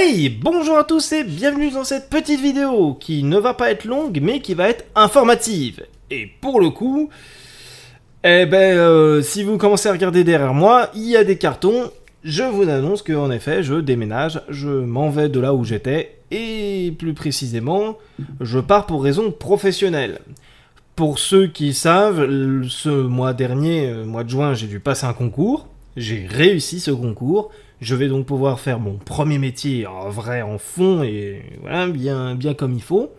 Hey, bonjour à tous et bienvenue dans cette petite vidéo qui ne va pas être longue mais qui va être informative. Et pour le coup, si vous commencez à regarder derrière moi, il y a des cartons. Je vous annonce qu'en effet, je déménage, je m'en vais de là où j'étais et plus précisément, je pars pour raison professionnelle. Pour ceux qui savent, ce mois dernier, mois de juin, j'ai dû passer un concours. J'ai réussi ce concours. Je vais donc pouvoir faire mon premier métier en vrai, en fond, et voilà, bien comme il faut.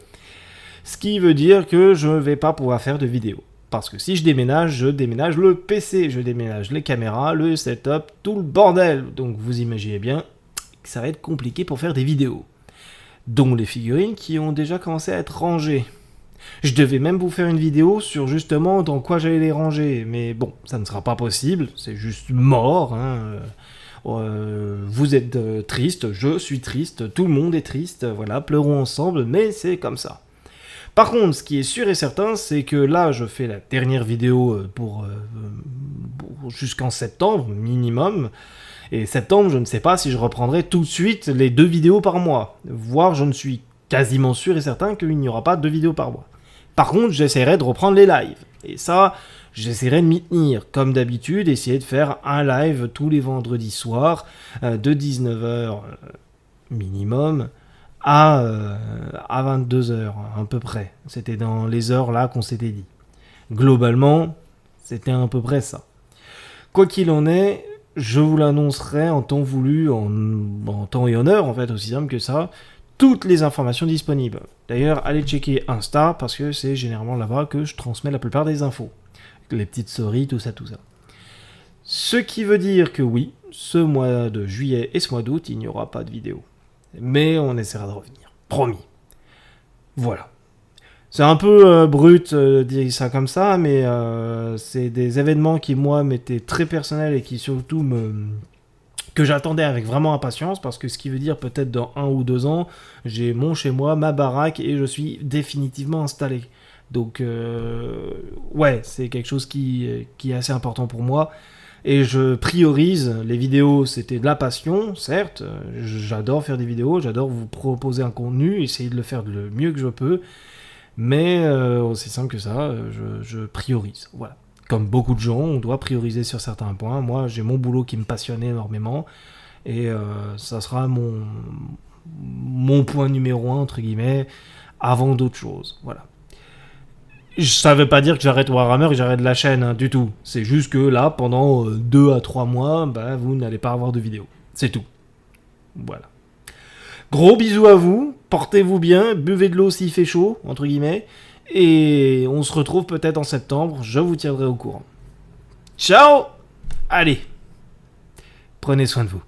Ce qui veut dire que je ne vais pas pouvoir faire de vidéo. Parce que si je déménage le PC, je déménage les caméras, le setup, tout le bordel. Donc vous imaginez bien que ça va être compliqué pour faire des vidéos. Dont les figurines qui ont déjà commencé à être rangées. Je devais même vous faire une vidéo sur justement dans quoi j'allais les ranger, mais bon, ça ne sera pas possible, c'est juste mort, hein. Vous êtes triste, je suis triste, tout le monde est triste, voilà, pleurons ensemble, mais c'est comme ça. Par contre, ce qui est sûr et certain, c'est que là, je fais la dernière vidéo pour jusqu'en septembre, minimum, et septembre, je ne sais pas si je reprendrai tout de suite les 2 vidéos par mois, voire je ne suis quasiment sûr et certain qu'il n'y aura pas 2 vidéos par mois. Par contre, j'essaierai de reprendre les lives. Et ça, j'essaierai de m'y tenir. Comme d'habitude, essayer de faire un live tous les vendredis soirs, de 19h minimum, à 22h, à peu près. C'était dans les heures là qu'on s'était dit. Globalement, c'était à peu près ça. Quoi qu'il en est, je vous l'annoncerai en temps voulu, en temps et en heure, en fait, aussi simple que ça, toutes les informations disponibles. D'ailleurs, allez checker Insta, parce que c'est généralement là-bas que je transmets la plupart des infos. Les petites stories, tout ça. Ce qui veut dire que oui, ce mois de juillet et ce mois d'août, il n'y aura pas de vidéo. Mais on essaiera de revenir. Promis. Voilà. C'est un peu brut de dire ça comme ça, mais c'est des événements qui, moi, m'étaient très personnels et qui surtout que j'attendais avec vraiment impatience, parce que ce qui veut dire peut-être dans 1 ou 2 ans, j'ai mon chez moi, ma baraque, et je suis définitivement installé. Donc, ouais, c'est quelque chose qui est assez important pour moi. Et je priorise les vidéos, c'était de la passion, certes. J'adore faire des vidéos, j'adore vous proposer un contenu, essayer de le faire le mieux que je peux. Mais aussi simple que ça, je priorise, voilà. Comme beaucoup de gens, on doit prioriser sur certains points. Moi, j'ai mon boulot qui me passionne énormément. Et ça sera mon point numéro 1, entre guillemets, avant d'autres choses. Voilà. Ça veut pas dire que j'arrête Warhammer et que j'arrête la chaîne, hein, du tout. C'est juste que là, pendant 2 à 3 mois, vous n'allez pas avoir de vidéo. C'est tout. Voilà. Gros bisous à vous. Portez-vous bien. Buvez de l'eau s'il fait chaud, entre guillemets. Et on se retrouve peut-être en septembre, je vous tiendrai au courant. Ciao! Allez, prenez soin de vous.